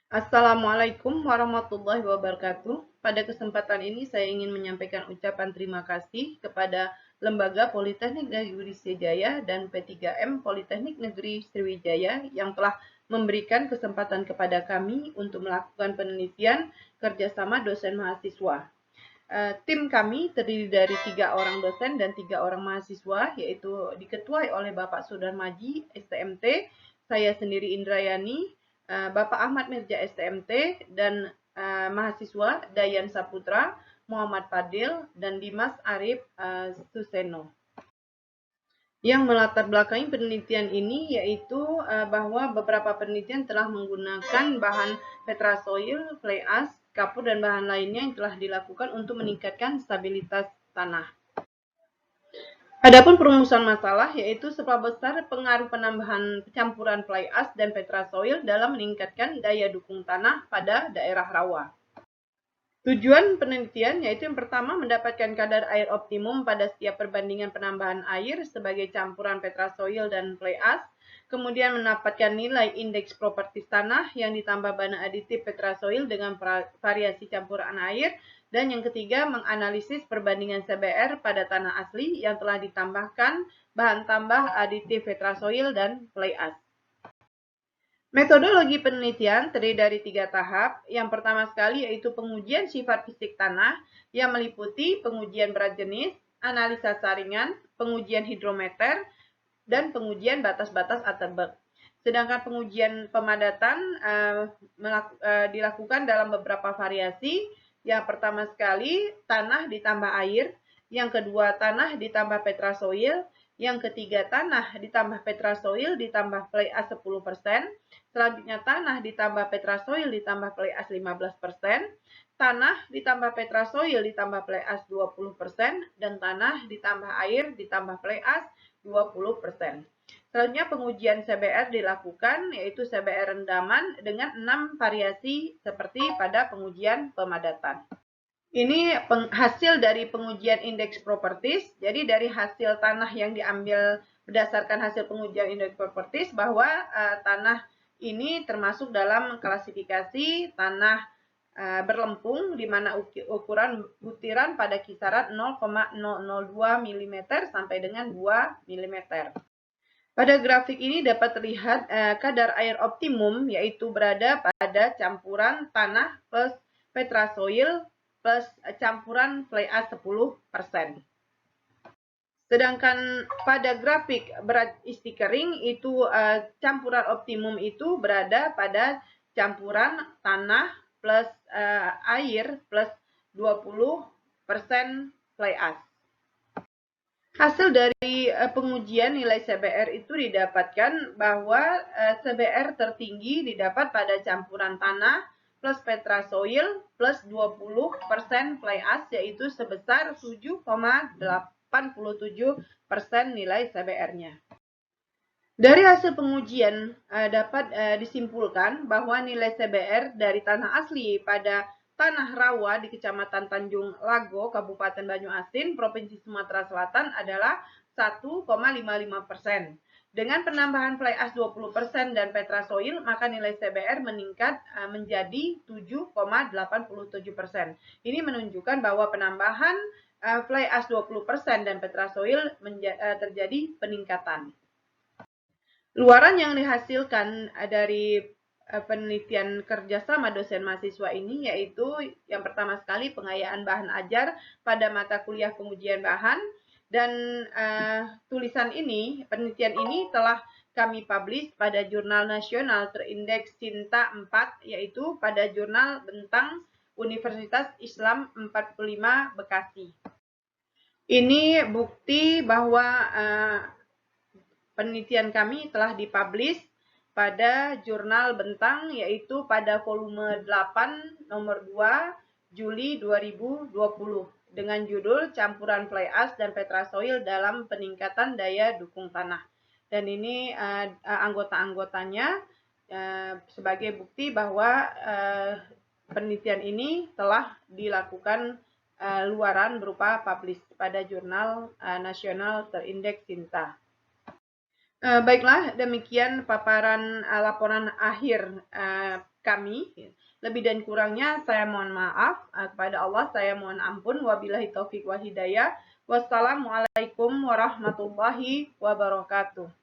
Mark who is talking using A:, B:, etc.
A: Assalamualaikum warahmatullahi wabarakatuh. Pada kesempatan ini saya ingin menyampaikan ucapan terima kasih kepada Lembaga Politeknik Negeri Sriwijaya dan P3M Politeknik Negeri Sriwijaya yang telah memberikan kesempatan kepada kami untuk melakukan penelitian kerjasama dosen mahasiswa. Tim kami terdiri dari 3 orang dosen dan 3 orang mahasiswa, yaitu diketuai oleh Bapak Sudarmaji, STMT, saya sendiri Indrayani, Bapak Ahmad Mirja STMT, dan mahasiswa Dayan Saputra, Muhammad Fadil, dan Dimas Arif Suseno. Yang melatar belakangi penelitian ini yaitu bahwa beberapa penelitian telah menggunakan bahan petrasoil, fly ash, kapur, dan bahan lainnya yang telah dilakukan untuk meningkatkan stabilitas tanah. Adapun perumusan masalah yaitu seberapa besar pengaruh penambahan campuran fly ash dan petrasoil dalam meningkatkan daya dukung tanah pada daerah rawa. Tujuan penelitian yaitu yang pertama mendapatkan kadar air optimum pada setiap perbandingan penambahan air sebagai campuran petrasoil dan fly ash, kemudian mendapatkan nilai indeks propertis tanah yang ditambah bahan aditif petrasoil dengan variasi campuran air, dan yang ketiga menganalisis perbandingan CBR pada tanah asli yang telah ditambahkan bahan tambah aditif petrasoil dan fly ash. Metodologi penelitian terdiri dari 3 tahap. Yang pertama sekali yaitu pengujian sifat fisik tanah yang meliputi pengujian berat jenis, analisa saringan, pengujian hidrometer, dan pengujian batas-batas Atterberg. Sedangkan pengujian pemadatan dilakukan dalam beberapa variasi. Yang pertama sekali tanah ditambah air, yang kedua tanah ditambah petrasoil, yang ketiga tanah ditambah petrasoil ditambah fly ash 10%, selanjutnya tanah ditambah petrasoil ditambah fly ash 15%, tanah ditambah petrasoil ditambah fly ash 20%, dan tanah ditambah air ditambah fly ash 20%. Selanjutnya pengujian CBR dilakukan, yaitu CBR rendaman dengan 6 variasi seperti pada pengujian pemadatan. Ini hasil dari pengujian indeks properties. Jadi dari hasil tanah yang diambil berdasarkan hasil pengujian indeks properties bahwa tanah ini termasuk dalam klasifikasi tanah berlempung di mana ukuran butiran pada kisaran 0,002 mm sampai dengan 2 mm. Pada grafik ini dapat terlihat kadar air optimum yaitu berada pada campuran tanah plus petrasoil plus campuran fly ash 10%. Sedangkan pada grafik berat isi kering itu campuran optimum itu berada pada campuran tanah plus air plus 20% fly ash. Hasil dari pengujian nilai CBR itu didapatkan bahwa CBR tertinggi didapat pada campuran tanah plus petrasoil plus 20% fly ash yaitu sebesar 7,87% nilai CBR-nya. Dari hasil pengujian dapat disimpulkan bahwa nilai CBR dari tanah asli pada tanah rawa di Kecamatan Tanjung Lago, Kabupaten Banyuasin, Provinsi Sumatera Selatan adalah 1,55%. Dengan penambahan fly ash 20% dan petrasoil, maka nilai CBR meningkat menjadi 7,87%. Ini menunjukkan bahwa penambahan fly ash 20% dan petrasoil terjadi peningkatan. Luaran yang dihasilkan dari penelitian kerjasama dosen mahasiswa ini yaitu yang pertama sekali pengayaan bahan ajar pada mata kuliah pengujian bahan, dan tulisan ini, penelitian ini telah kami publish pada jurnal nasional terindeks Cinta 4 yaitu pada jurnal Bentang Universitas Islam 45 Bekasi. Ini bukti bahwa penelitian kami telah dipublish pada jurnal Bentang yaitu pada volume 8 nomor 2 Juli 2020 dengan judul Campuran Fly Ash dan Petrasoil dalam Peningkatan Daya Dukung Tanah. Dan ini anggota-anggotanya sebagai bukti bahwa penelitian ini telah dilakukan luaran berupa publish pada jurnal nasional terindeks Cinta. Baiklah, demikian paparan laporan akhir kami. Lebih dan kurangnya saya mohon maaf. Kepada Allah saya mohon ampun. Wabillahi taufik wal hidayah. Wassalamualaikum warahmatullahi wabarakatuh.